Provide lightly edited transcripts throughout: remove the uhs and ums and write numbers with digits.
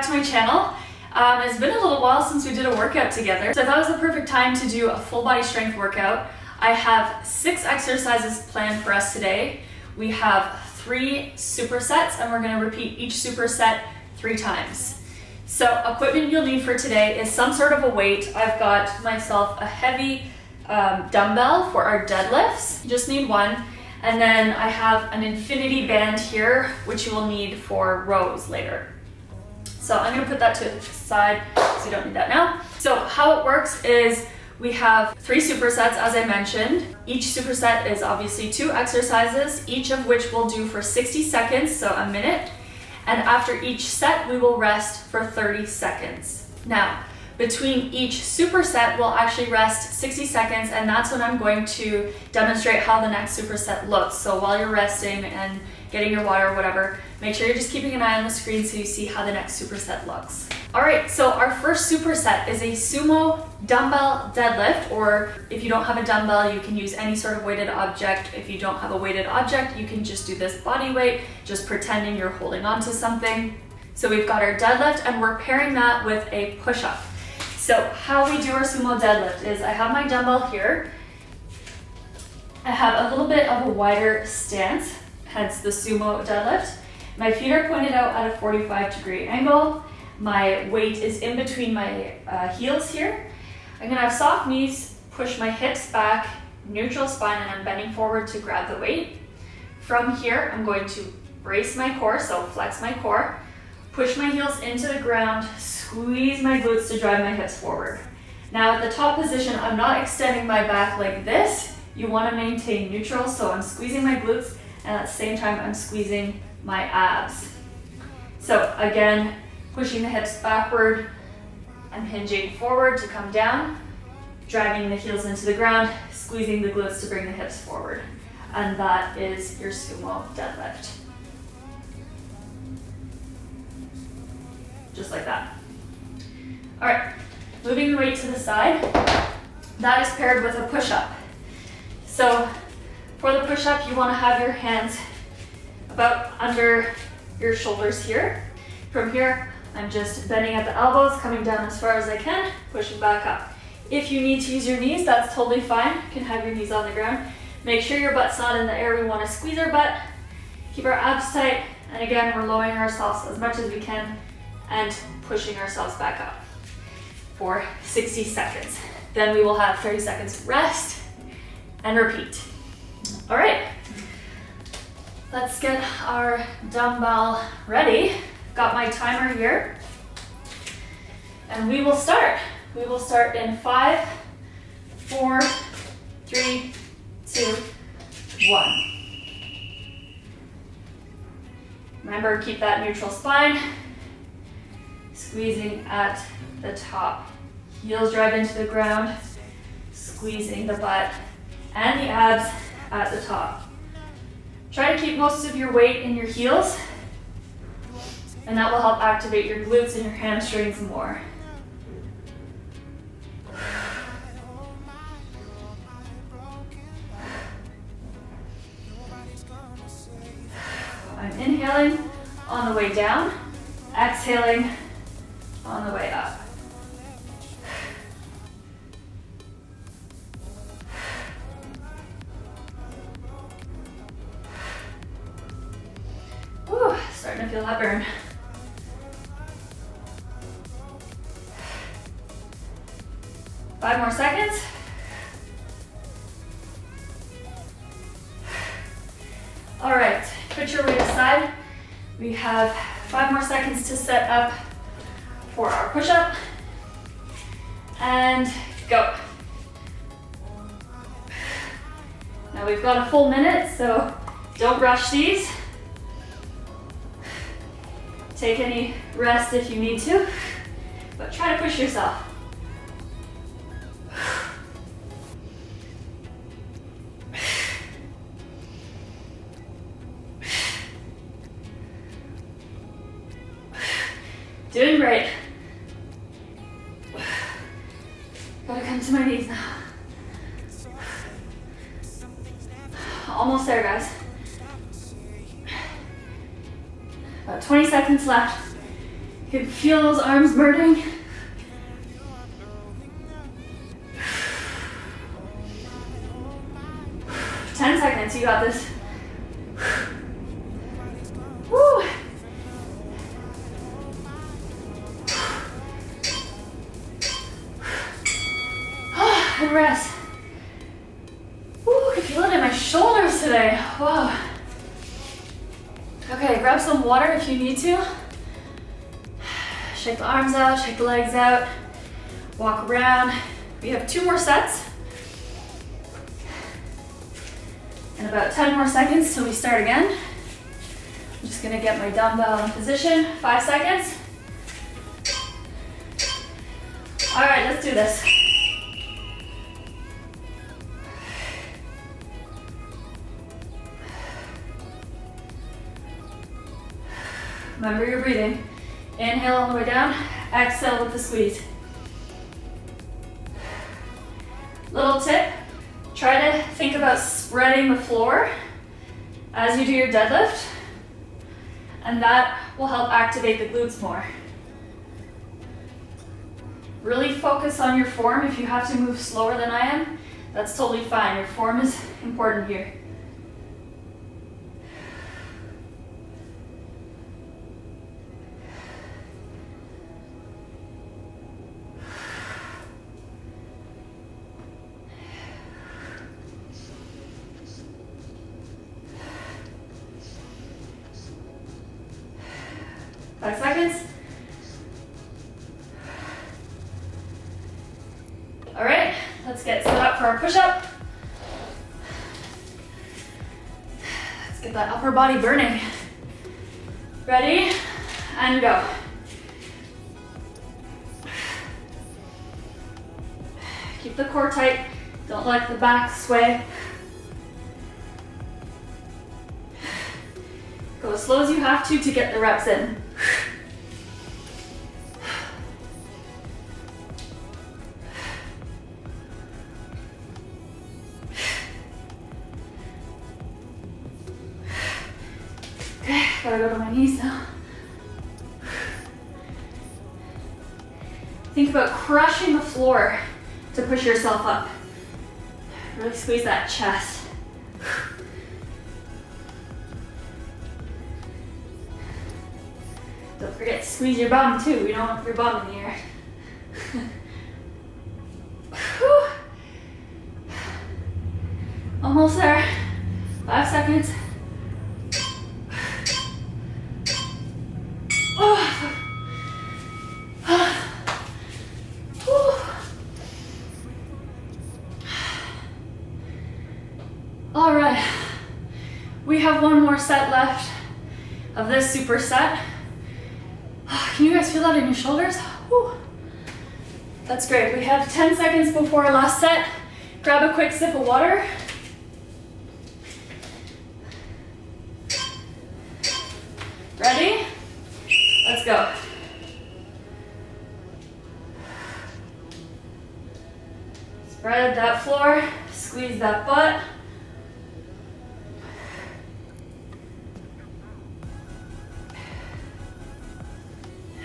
back to my channel. It's been a little while since we did a workout together, so I thought it was the perfect time to do a full body strength workout. I have 6 exercises planned for us today. We have 3 supersets and we're going to repeat each superset 3 times. So equipment you'll need for today is some sort of a weight. I've got myself a heavy dumbbell for our deadlifts. You just need one. And then I have an infinity band here, which you will need for rows later. So I'm gonna put that to the side, so you don't need that now. So how it works is we have 3 supersets, as I mentioned. Each superset is obviously 2 exercises, each of which we'll do for 60 seconds, so a minute. And after each set, we will rest for 30 seconds. Now, between each superset, we'll actually rest 60 seconds, and that's when I'm going to demonstrate how the next superset looks. So while you're resting and getting your water or whatever, make sure you're just keeping an eye on the screen so you see how the next superset looks. All right, so our first superset is a sumo dumbbell deadlift, or if you don't have a dumbbell, you can use any sort of weighted object. If you don't have a weighted object, you can just do this body weight, just pretending you're holding on to something. So we've got our deadlift and we're pairing that with a push-up. So how we do our sumo deadlift is I have my dumbbell here. I have a little bit of a wider stance, hence the sumo deadlift. My feet are pointed out at a 45-degree angle. My weight is in between my heels here. I'm gonna have soft knees, push my hips back, neutral spine, and I'm bending forward to grab the weight. From here, I'm going to brace my core, so flex my core, push my heels into the ground, squeeze my glutes to drive my hips forward. Now at the top position, I'm not extending my back like this. You wanna maintain neutral, so I'm squeezing my glutes, and at the same time, I'm squeezing my abs. So again, pushing the hips backward, I'm hinging forward to come down, driving the heels into the ground, squeezing the glutes to bring the hips forward. And that is your sumo deadlift. Just like that. All right, moving the weight to the side. That is paired with a push-up. So for the push-up, you wanna have your hands about under your shoulders here. From here, I'm just bending at the elbows, coming down as far as I can, pushing back up. If you need to use your knees, that's totally fine. You can have your knees on the ground. Make sure your butt's not in the air. We wanna squeeze our butt, keep our abs tight, and again, we're lowering ourselves as much as we can and pushing ourselves back up for 60 seconds. Then we will have 30 seconds rest and repeat. All right, let's get our dumbbell ready. Got my timer here, and we will start. We will start in 5, 4, 3, 2, 1. Remember, keep that neutral spine, squeezing at the top. Heels drive into the ground, squeezing the butt and the abs at the top. Try to keep most of your weight in your heels, and that will help activate your glutes and your hamstrings more. I'm inhaling on the way down, exhaling on the way up. Whew, starting to feel that burn. Five more seconds. All right, put your weight aside. We have 5 more seconds to set up for our push-up. And go. Now we've got a full minute, so don't rush these. Take any rest if you need to, but try to push yourself. Doing great. Gotta come to my knees now. Almost there, guys. About 20 seconds left. You can feel those arms burning. Ten seconds, you got this. Woo! And rest. Woo, I can feel it in my shoulders today. Wow. Okay, grab some water if you need to. Shake the arms out, shake the legs out. Walk around. We have 2 more sets. And about 10 more seconds till we start again. I'm just gonna get my dumbbell in position. 5 seconds. All right, let's do this. Remember your breathing. Inhale all the way down, exhale with the squeeze. Little tip, try to think about spreading the floor as you do your deadlift, and that will help activate the glutes more. Really focus on your form. If you have to move slower than I am, that's totally fine. Your form is important here. Five seconds. All right, let's get set up for our push-up. Let's get that upper body burning. Ready? And go. Keep the core tight. Don't let the back sway. Go as slow as you have to get the reps in. Okay, gotta go to my knees now. Think about crushing the floor to push yourself up. Really squeeze that chest. Don't forget to squeeze your bum too. We don't want your bum in the air. Almost there. 5 seconds. All right. We have 1 more set left of this superset. Can you guys feel that in your shoulders? Whew. That's great. We have 10 seconds before our last set. Grab a quick sip of water. Ready? Let's go. Spread that floor, squeeze that butt.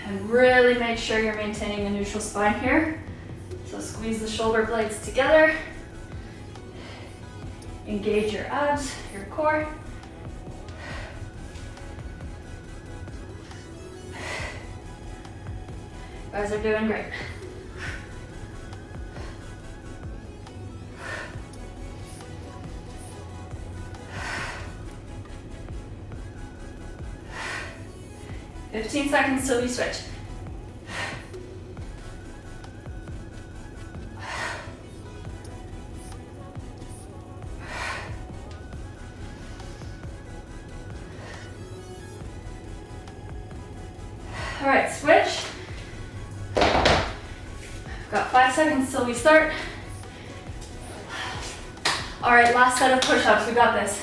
And really make sure you're maintaining a neutral spine here. So squeeze the shoulder blades together. Engage your abs, your core. You guys are doing great. "15 seconds till we switch. All right, switch. Got 5 seconds till we start. All right, last set of push-ups. We got this.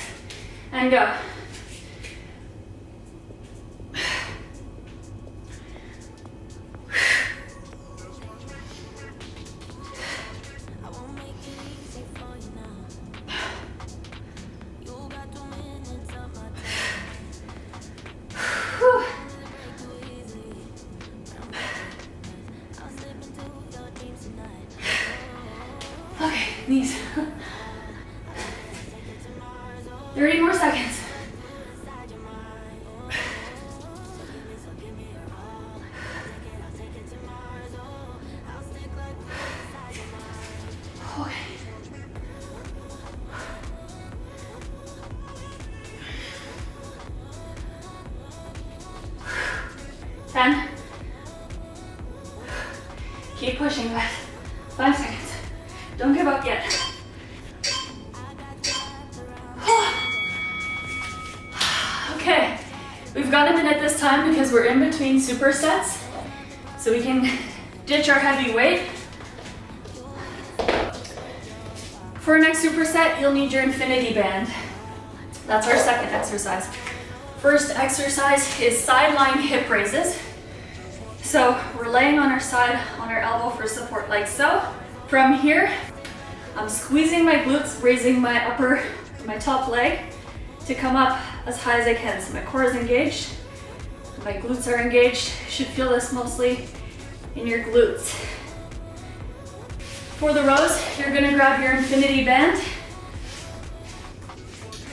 And go. knees. 30 more seconds. Okay. 10. Keep pushing, guys. 5 seconds. Don't give up yet. Okay, we've got a minute this time because we're in between supersets, so we can ditch our heavy weight. For our next superset, you'll need your infinity band. That's our second exercise. First exercise is side lying hip raises. So we're laying on our side, on our elbow for support like so. From here, I'm squeezing my glutes, raising my top leg to come up as high as I can. So my core is engaged, my glutes are engaged. You should feel this mostly in your glutes. For the rows, you're gonna grab your infinity band,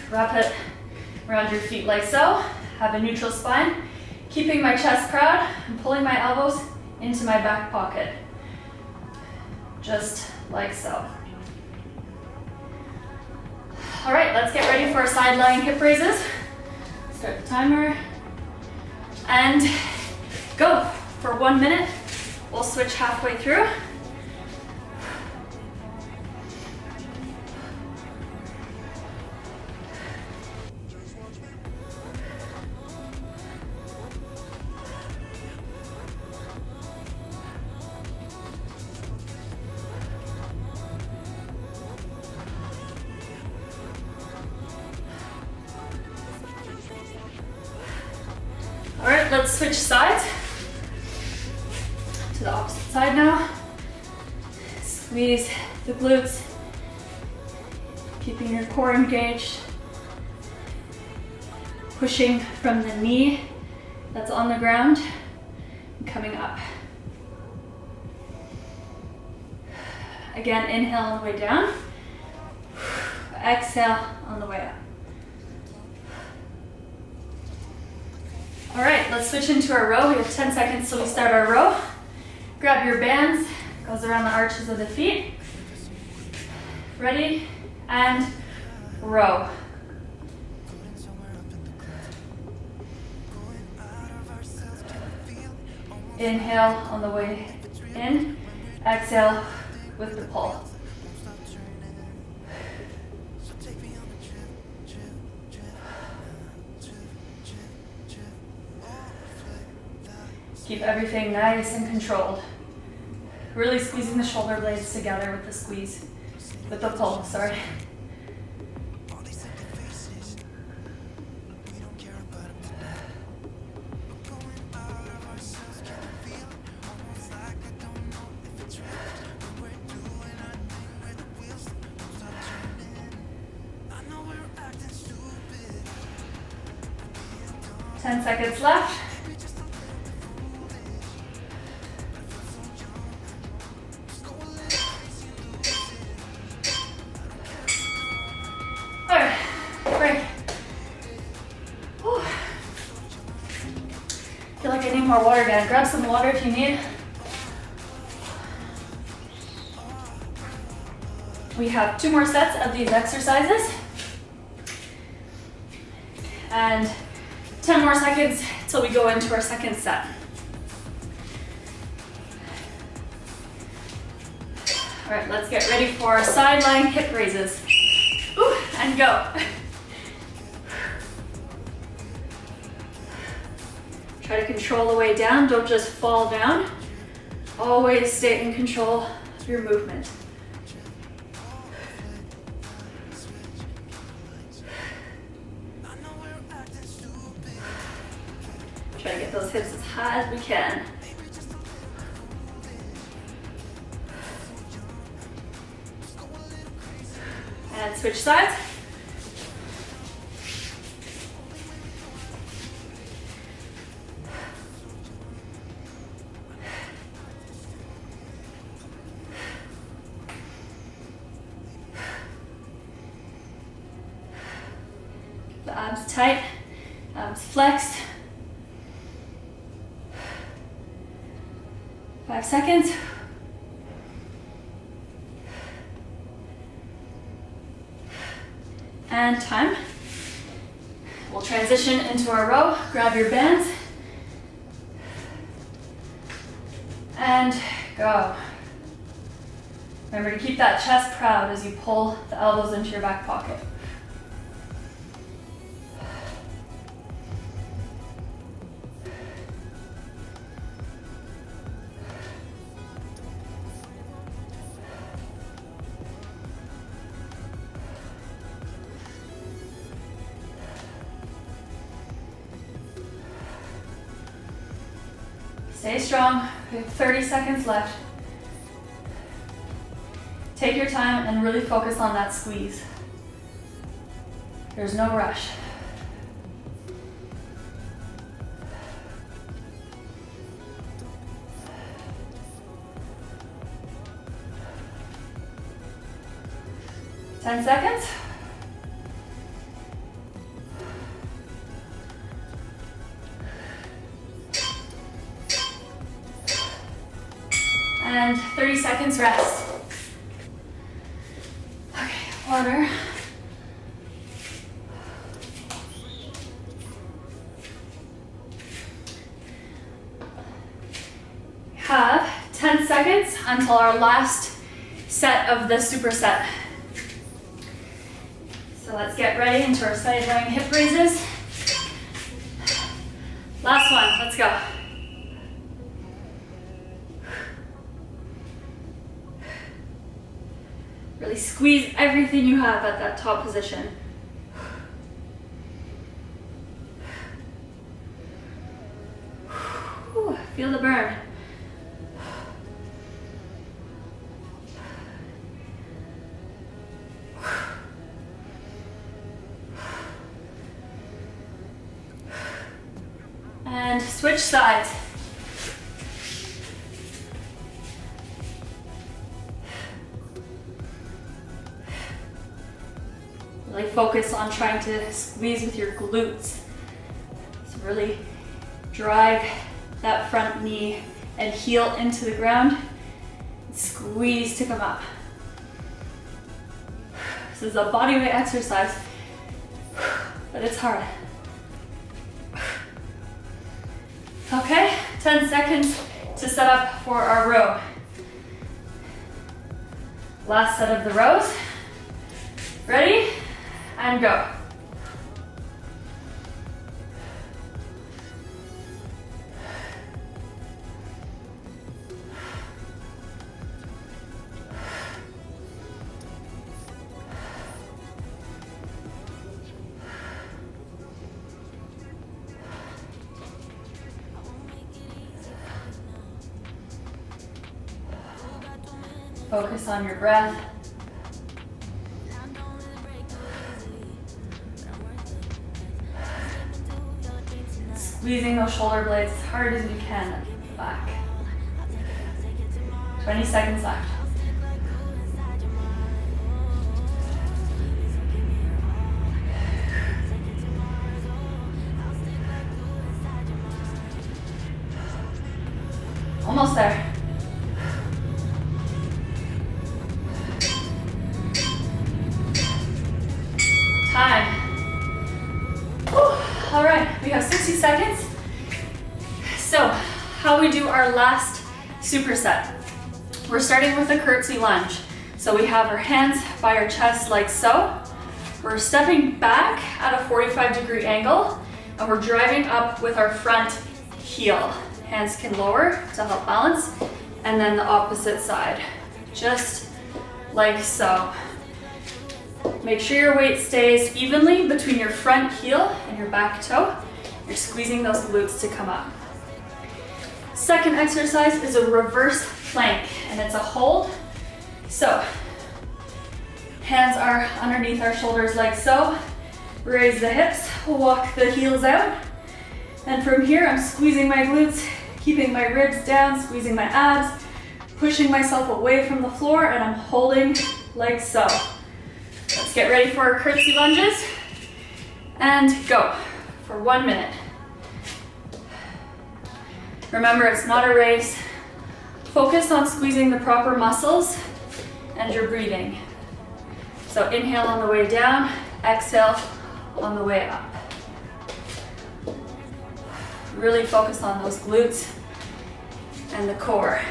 wrap it around your feet like so, have a neutral spine, keeping my chest proud and pulling my elbows into my back pocket, just like so. All right, let's get ready for our side lying hip raises. Start the timer and go for 1 minute. We'll switch halfway through. All right, let's switch sides to the opposite side now. Squeeze the glutes, keeping your core engaged. Pushing from the knee that's on the ground and coming up. Again, inhale on the way down. Exhale on the way up. All right, let's switch into our row. We have 10 seconds till we start our row. Grab your bands, goes around the arches of the feet. Ready, and row. Inhale on the way in, exhale with the pull. Keep everything nice and controlled. Really squeezing the shoulder blades together with the squeeze, with the pull, sorry. Ten seconds left. More water again. Grab some water if you need. We have 2 more sets of these exercises and 10 more seconds till we go into our second set. All right, let's get ready for our side lying hip raises. Ooh, and go. Try to control the way down, don't just fall down. Always stay in control of your movement. Try to get those hips as high as we can. And switch sides. abs tight, abs flexed. 5 seconds. And time. We'll transition into our row. Grab your bands. And go. Remember to keep that chest proud as you pull the elbows into your back pocket. Stay strong. We have 30 seconds left. Take your time and really focus on that squeeze. There's no rush. Ten seconds. And 30 seconds rest. Okay, water. Have 10 seconds until our last set of the superset. So let's get ready into our side lying hip raises. Last one, let's go. Really squeeze everything you have at that top position. Feel the burn. And switch sides. Really focus on trying to squeeze with your glutes. So really drive that front knee and heel into the ground. Squeeze to come up. This is a bodyweight exercise, but it's hard. Okay, 10 seconds to set up for our row. Last set of the rows. Ready? And go. Focus on your breath. Squeezing those shoulder blades as hard as you can at the back. 20 seconds left. Almost there. Time. All right, we have 60 seconds. So, how we do our last superset. We're starting with a curtsy lunge. So we have our hands by our chest like so. We're stepping back at a 45-degree angle, and we're driving up with our front heel. Hands can lower to help balance, and then the opposite side, just like so. Make sure your weight stays evenly between your front heel and your back toe. You're squeezing those glutes to come up. Second exercise is a reverse plank, and it's a hold. So, hands are underneath our shoulders like so. Raise the hips, walk the heels out. And from here, I'm squeezing my glutes, keeping my ribs down, squeezing my abs, pushing myself away from the floor, and I'm holding like so. Let's get ready for our curtsy lunges. And go for 1 minute. Remember, it's not a race. Focus on squeezing the proper muscles and your breathing. So inhale on the way down, exhale on the way up. Really focus on those glutes and the core.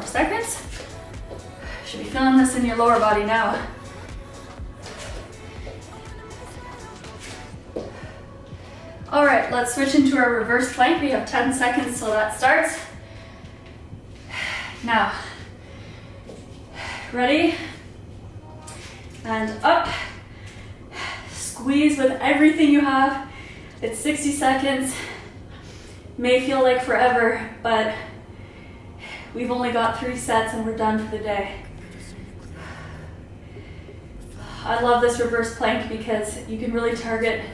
Seconds. Should be feeling this in your lower body now. All right, let's switch into our reverse plank. We have 10 seconds till that starts. Now, ready? And up. Squeeze with everything you have. It's 60 seconds. May feel like forever, but we've only got 3 sets and we're done for the day. I love this reverse plank because you can really target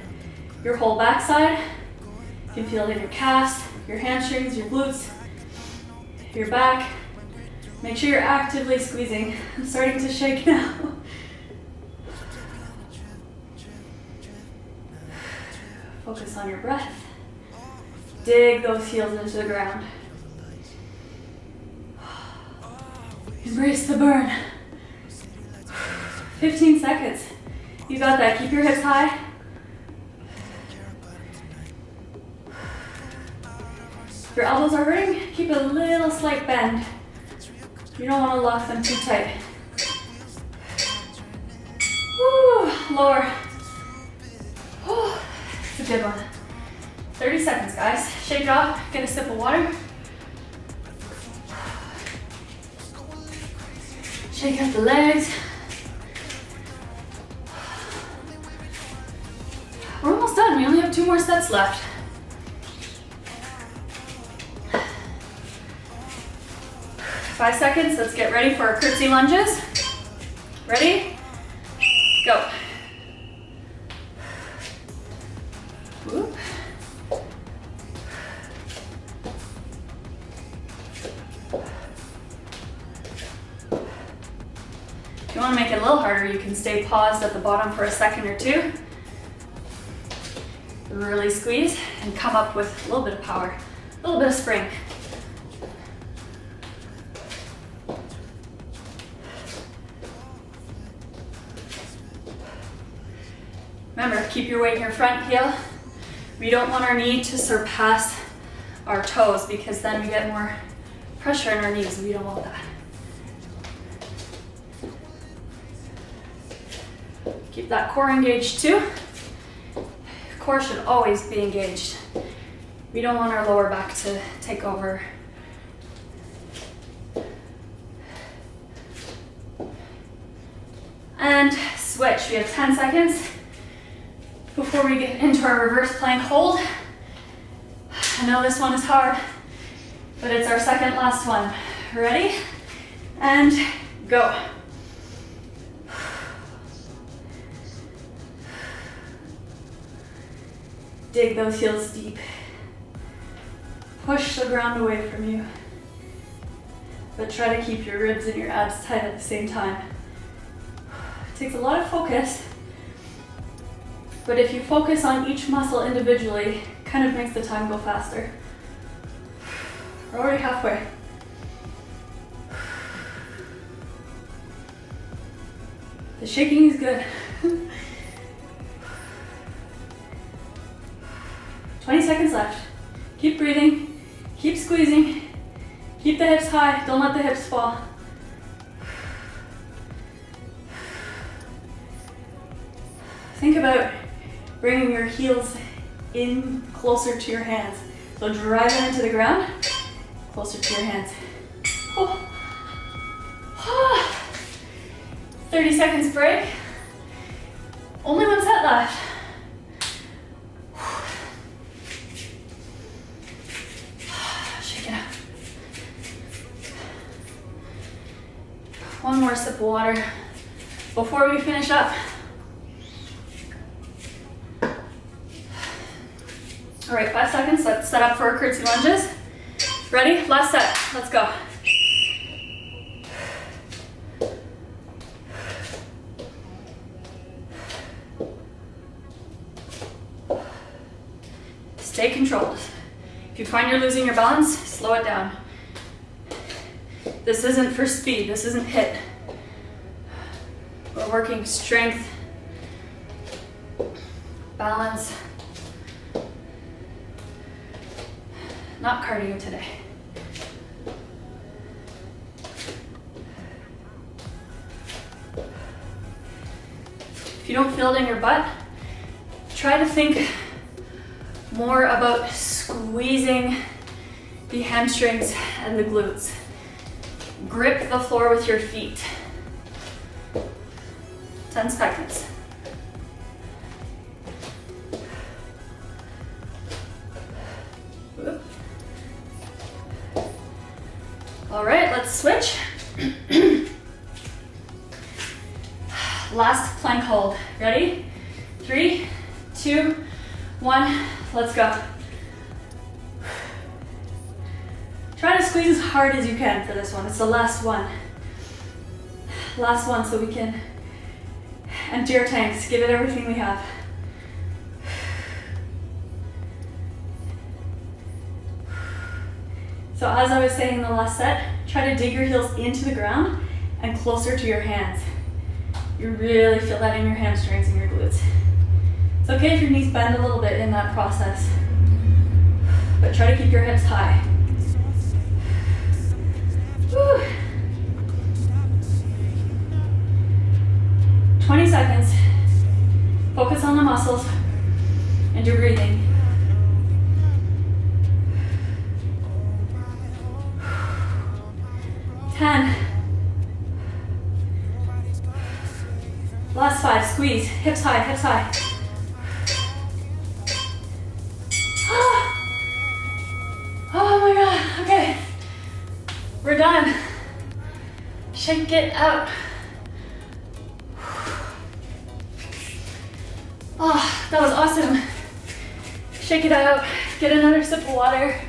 your whole backside. You can feel it in your calves, your hamstrings, your glutes, your back. Make sure you're actively squeezing. I'm starting to shake now. Focus on your breath. Dig those heels into the ground. Embrace the burn. 15 seconds. You got that. Keep your hips high. If your elbows are hurting, keep a little slight bend. You don't want to lock them too tight. Woo, lower. Woo, it's a good one. 30 seconds, guys. Shake it off. Get a sip of water. Shake out the legs. We're almost done. We only have 2 more sets left. Five seconds. Let's get ready for our curtsy lunges. Ready? Go. Whoop. If you want to make it a little harder, you can stay paused at the bottom for a second or 2. Really squeeze and come up with a little bit of power, a little bit of spring. Remember, keep your weight in your front heel. We don't want our knee to surpass our toes because then we get more pressure in our knees. We don't want that. Keep that core engaged too. Core should always be engaged. We don't want our lower back to take over. And switch. We have 10 seconds before we get into our reverse plank hold. I know this one is hard, but it's our second last one. Ready? And go. Dig those heels deep. Push the ground away from you. But try to keep your ribs and your abs tight at the same time. It takes a lot of focus, but if you focus on each muscle individually, it kind of makes the time go faster. We're already halfway. The shaking is good. 20 seconds left. Keep breathing, keep squeezing, keep the hips high, don't let the hips fall. Think about bringing your heels in closer to your hands. So drive it into the ground, closer to your hands. Oh. 30 seconds break. Only 1 set left. One more sip of water before we finish up. All right, 5 seconds. Let's set up for our curtsy lunges. Ready? Last set. Let's go. Stay controlled. If you find you're losing your balance, slow it down. This isn't for speed. This isn't HIIT. We're working strength, balance, not cardio today. If you don't feel it in your butt, try to think more about squeezing the hamstrings and the glutes. Grip the floor with your feet. 10 seconds. All right, let's switch. Last plank hold. Ready? 3, 2, 1, let's go. Try to squeeze as hard as you can for this one. It's the last one. Last one so we can empty our tanks, give it everything we have. So as I was saying in the last set, try to dig your heels into the ground and closer to your hands. You really feel that in your hamstrings and your glutes. It's okay if your knees bend a little bit in that process, but try to keep your hips high. Woo. 20 seconds. Focus on the muscles and your breathing. Last 5, squeeze, hips high, hips high. Oh my God, okay. We're done. Shake it out. Oh, that was awesome. Shake it out, get another sip of water.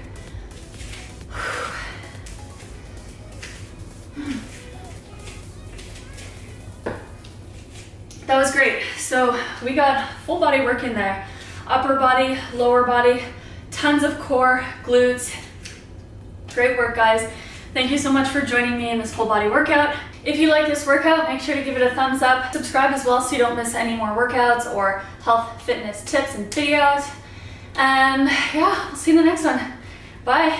That was great. So we got full body work in there. Upper body, lower body, tons of core, glutes. Great work, guys. Thank you so much for joining me in this full body workout. If you like this workout, make sure to give it a thumbs up. Subscribe as well so you don't miss any more workouts or health fitness tips and videos. And yeah, we'll see you in the next one. Bye.